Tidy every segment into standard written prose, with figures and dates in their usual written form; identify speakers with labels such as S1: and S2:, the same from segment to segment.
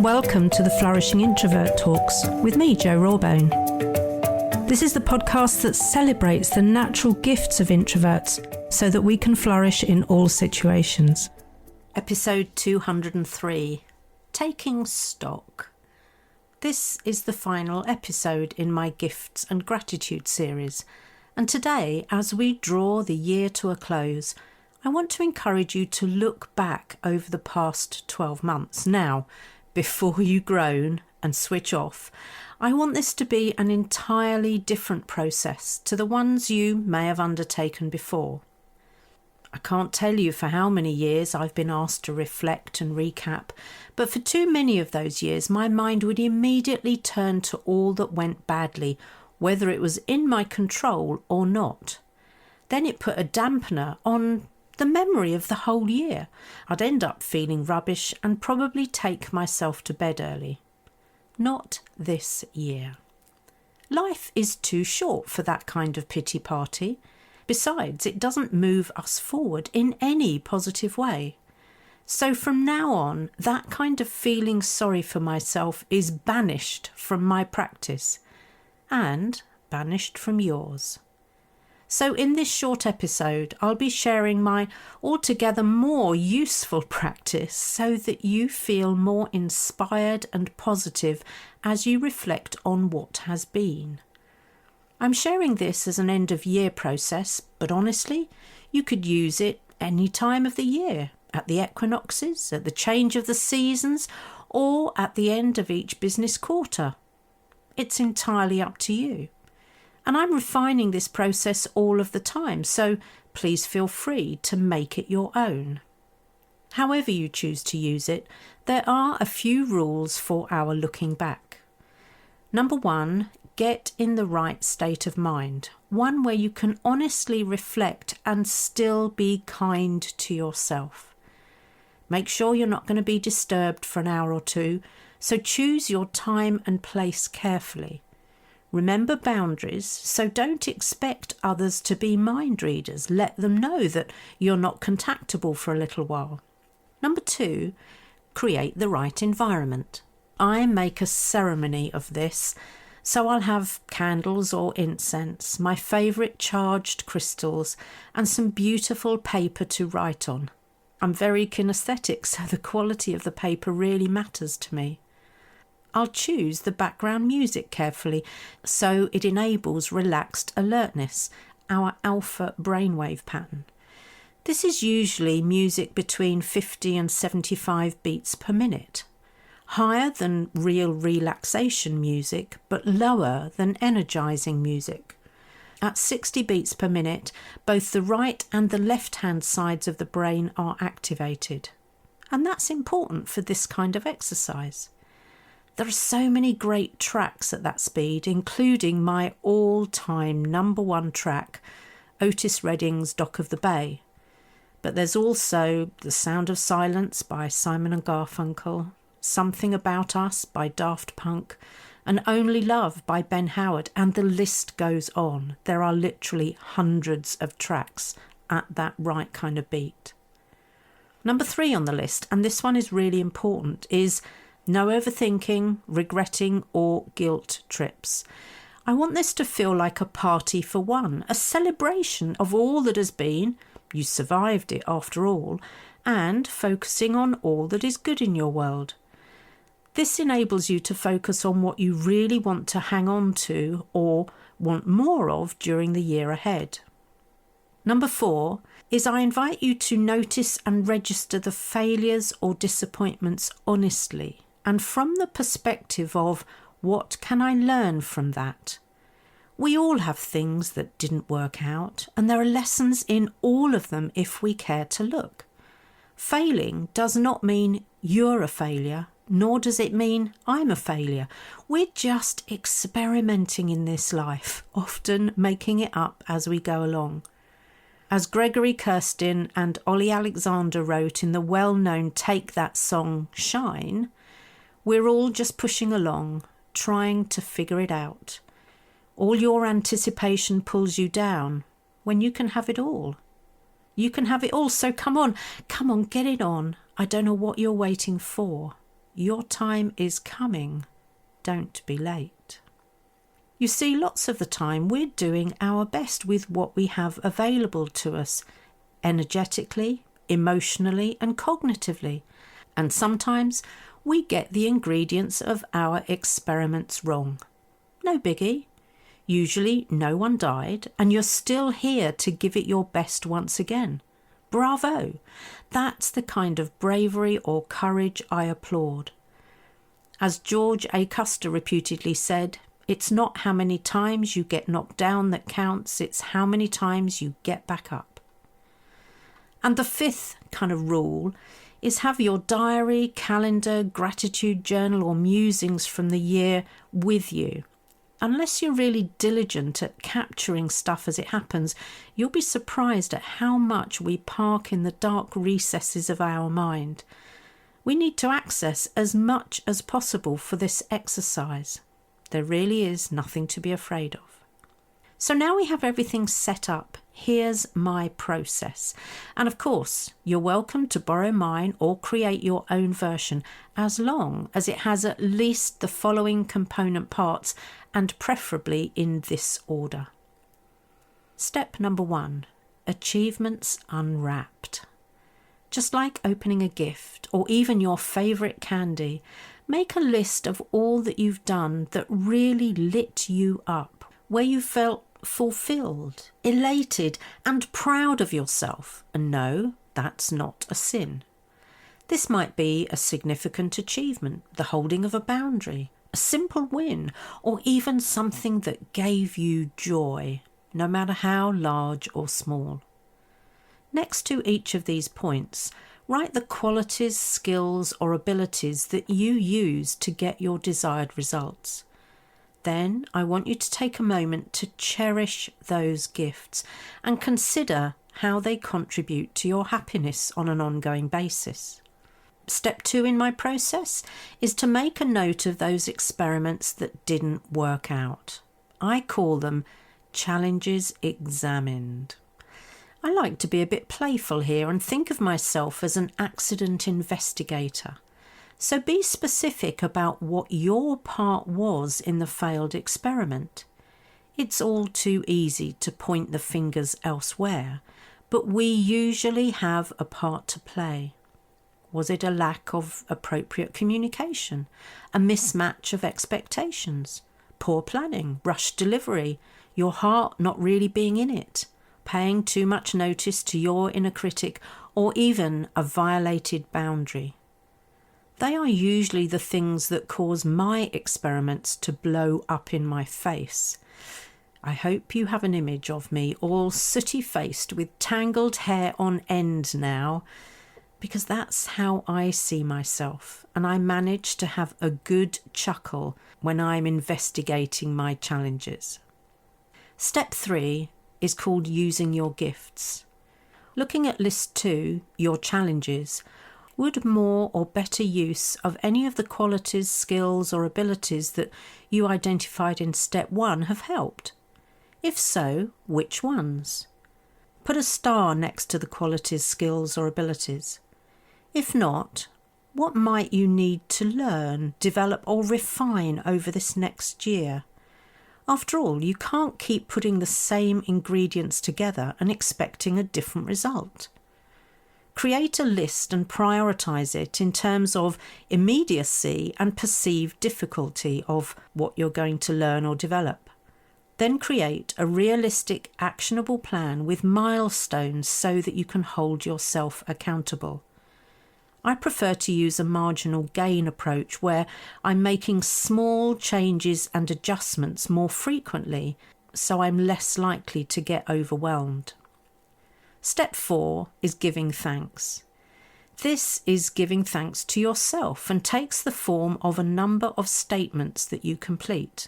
S1: and welcome to the Flourishing Introvert Talks with me, Jo Rawbone. This is the podcast that celebrates the natural gifts of introverts so that we can flourish in all situations. Episode 203, Taking Stock. This is the final episode in my Gifts and Gratitude series, and today, as we draw the year to a close, I want to encourage you to look back over the past 12 months. Now, before you groan and switch off, I want this to be an entirely different process to the ones you may have undertaken before. I can't tell you for how many years I've been asked to reflect and recap, but for too many of those years my mind would immediately turn to all that went badly, whether it was in my control or not. Then it put a dampener on the memory of the whole year. I'd end up feeling rubbish and probably take myself to bed early. Not this year. Life is too short for that kind of pity party. Besides, it doesn't move us forward in any positive way. So from now on, that kind of feeling sorry for myself is banished from my practice and banished from yours. So in this short episode, I'll be sharing my altogether more useful practice so that you feel more inspired and positive as you reflect on what has been. I'm sharing this as an end-of-year process, but honestly, you could use it any time of the year, at the equinoxes, at the change of the seasons, or at the end of each business quarter. It's entirely up to you. And I'm refining this process all of the time, so please feel free to make it your own. However you choose to use it, there are a few rules for our looking back. Number 1, get in the right state of mind, one where you can honestly reflect and still be kind to yourself. Make sure you're not going to be disturbed for an hour or two, so choose your time and place carefully. Remember boundaries, so don't expect others to be mind readers. Let them know that you're not contactable for a little while. Number 2, create the right environment. I make a ceremony of this, so I'll have candles or incense, my favourite charged crystals, and some beautiful paper to write on. I'm very kinesthetic, so the quality of the paper really matters to me. I'll choose the background music carefully so it enables relaxed alertness, our alpha brainwave pattern. This is usually music between 50 and 75 beats per minute, higher than real relaxation music, but lower than energizing music. At 60 beats per minute, both the right and the left-hand sides of the brain are activated. And that's important for this kind of exercise. There are so many great tracks at that speed, including my all-time number 1 track, Otis Redding's Dock of the Bay. But there's also The Sound of Silence by Simon and Garfunkel, Something About Us by Daft Punk, and Only Love by Ben Howard, and the list goes on. There are literally hundreds of tracks at that right kind of beat. Number 3 on the list, and this one is really important, is no overthinking, regretting, or guilt trips. I want this to feel like a party for one, a celebration of all that has been, you survived it after all, and focusing on all that is good in your world. This enables you to focus on what you really want to hang on to or want more of during the year ahead. Number 4 is I invite you to notice and register the failures or disappointments honestly, and from the perspective of what can I learn from that? We all have things that didn't work out, and there are lessons in all of them if we care to look. Failing does not mean you're a failure, nor does it mean I'm a failure. We're just experimenting in this life, often making it up as we go along. As Gregory Kirsten and Ollie Alexander wrote in the well-known Take That song, Shine, we're all just pushing along, trying to figure it out. All your anticipation pulls you down when you can have it all. You can have it all, so come on, get it on. I don't know what you're waiting for. Your time is coming. Don't be late. You see, lots of the time we're doing our best with what we have available to us, energetically, emotionally, and cognitively. And sometimes we get the ingredients of our experiments wrong. No biggie. Usually no one died, and you're still here to give it your best once again. Bravo! That's the kind of bravery or courage I applaud. As George A. Custer reputedly said, it's not how many times you get knocked down that counts, it's how many times you get back up. And the fifth kind of rule is have your diary, calendar, gratitude journal or musings from the year with you. Unless you're really diligent at capturing stuff as it happens, you'll be surprised at how much we park in the dark recesses of our mind. We need to access as much as possible for this exercise. There really is nothing to be afraid of. So now we have everything set up. Here's my process. And of course, you're welcome to borrow mine or create your own version, as long as it has at least the following component parts, and preferably in this order. Step number 1, achievements unwrapped. Just like opening a gift or even your favourite candy, make a list of all that you've done that really lit you up, where you felt fulfilled, elated and proud of yourself. And no, that's not a sin. This might be a significant achievement, the holding of a boundary, a simple win, or even something that gave you joy, no matter how large or small. Next to each of these points, write the qualities, skills, or abilities that you use to get your desired results. Then I want you to take a moment to cherish those gifts and consider how they contribute to your happiness on an ongoing basis. Step 2 in my process is to make a note of those experiments that didn't work out. I call them challenges examined. I like to be a bit playful here and think of myself as an accident investigator. So be specific about what your part was in the failed experiment. It's all too easy to point the fingers elsewhere, but we usually have a part to play. Was it a lack of appropriate communication, a mismatch of expectations, poor planning, rushed delivery, your heart not really being in it, paying too much notice to your inner critic, or even a violated boundary? They are usually the things that cause my experiments to blow up in my face. I hope you have an image of me all sooty-faced with tangled hair on end now, because that's how I see myself, and I manage to have a good chuckle when I'm investigating my challenges. Step 3 is called using your gifts. Looking at list 2, your challenges, would more or better use of any of the qualities, skills or abilities that you identified in step 1 have helped? If so, which ones? Put a star next to the qualities, skills or abilities. If not, what might you need to learn, develop or refine over this next year? After all, you can't keep putting the same ingredients together and expecting a different result. Create a list and prioritise it in terms of immediacy and perceived difficulty of what you're going to learn or develop. Then create a realistic, actionable plan with milestones so that you can hold yourself accountable. I prefer to use a marginal gain approach where I'm making small changes and adjustments more frequently, so I'm less likely to get overwhelmed. Step 4 is giving thanks. This is giving thanks to yourself and takes the form of a number of statements that you complete.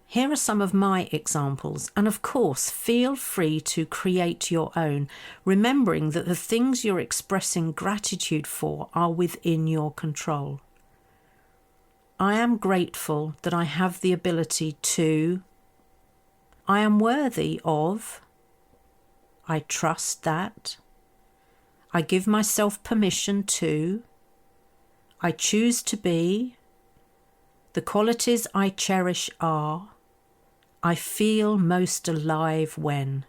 S1: Here are some of my examples, and of course feel free to create your own, remembering that the things you're expressing gratitude for are within your control. I am grateful that I have the ability to. I am worthy of. I trust that. I give myself permission to. I choose to be. The qualities I cherish are. I feel most alive when.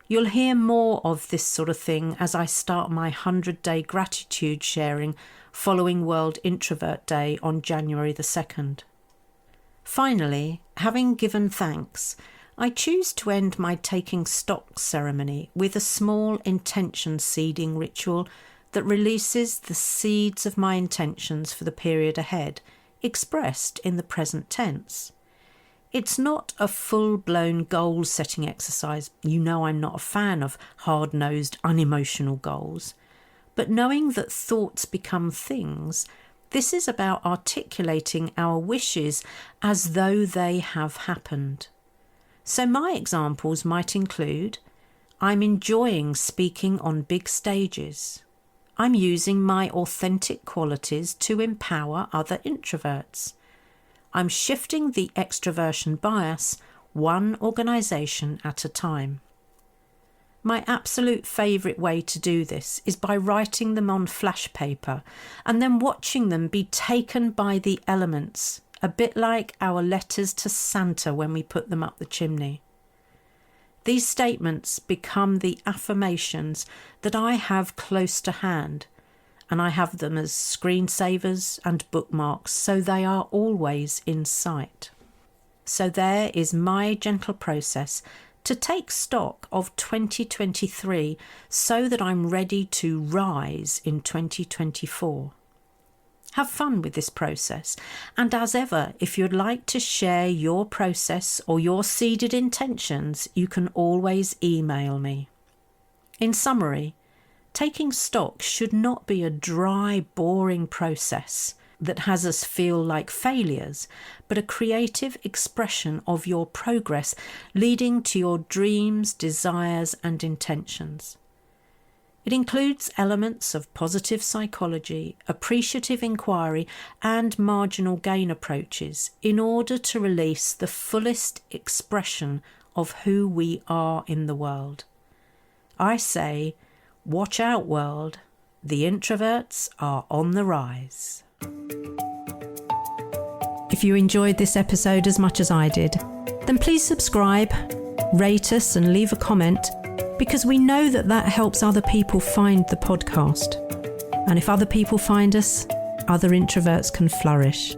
S1: You'll hear more of this sort of thing as I start my 100-day gratitude sharing following World Introvert Day on January the 2nd. Finally, having given thanks, I choose to end my taking stock ceremony with a small intention seeding ritual that releases the seeds of my intentions for the period ahead, expressed in the present tense. It's not a full-blown goal-setting exercise. You know I'm not a fan of hard-nosed, unemotional goals. But knowing that thoughts become things, this is about articulating our wishes as though they have happened. So my examples might include, I'm enjoying speaking on big stages. I'm using my authentic qualities to empower other introverts. I'm shifting the extroversion bias one organisation at a time. My absolute favourite way to do this is by writing them on flash paper and then watching them be taken by the elements, a bit like our letters to Santa when we put them up the chimney. These statements become the affirmations that I have close to hand, and I have them as screensavers and bookmarks so they are always in sight. So there is my gentle process to take stock of 2023 so that I'm ready to rise in 2024. Have fun with this process, and as ever, if you'd like to share your process or your seeded intentions, you can always email me. In summary, taking stock should not be a dry, boring process that has us feel like failures, but a creative expression of your progress leading to your dreams, desires, and intentions. It includes elements of positive psychology, appreciative inquiry, and marginal gain approaches in order to release the fullest expression of who we are in the world. I say, watch out, world. The introverts are on the rise. If you enjoyed this episode as much as I did, then please subscribe, rate us and leave a comment, because we know that helps other people find the podcast. And if other people find us, other introverts can flourish.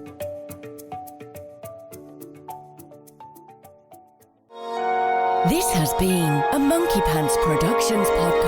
S2: This has been a Monkey Pants Productions podcast.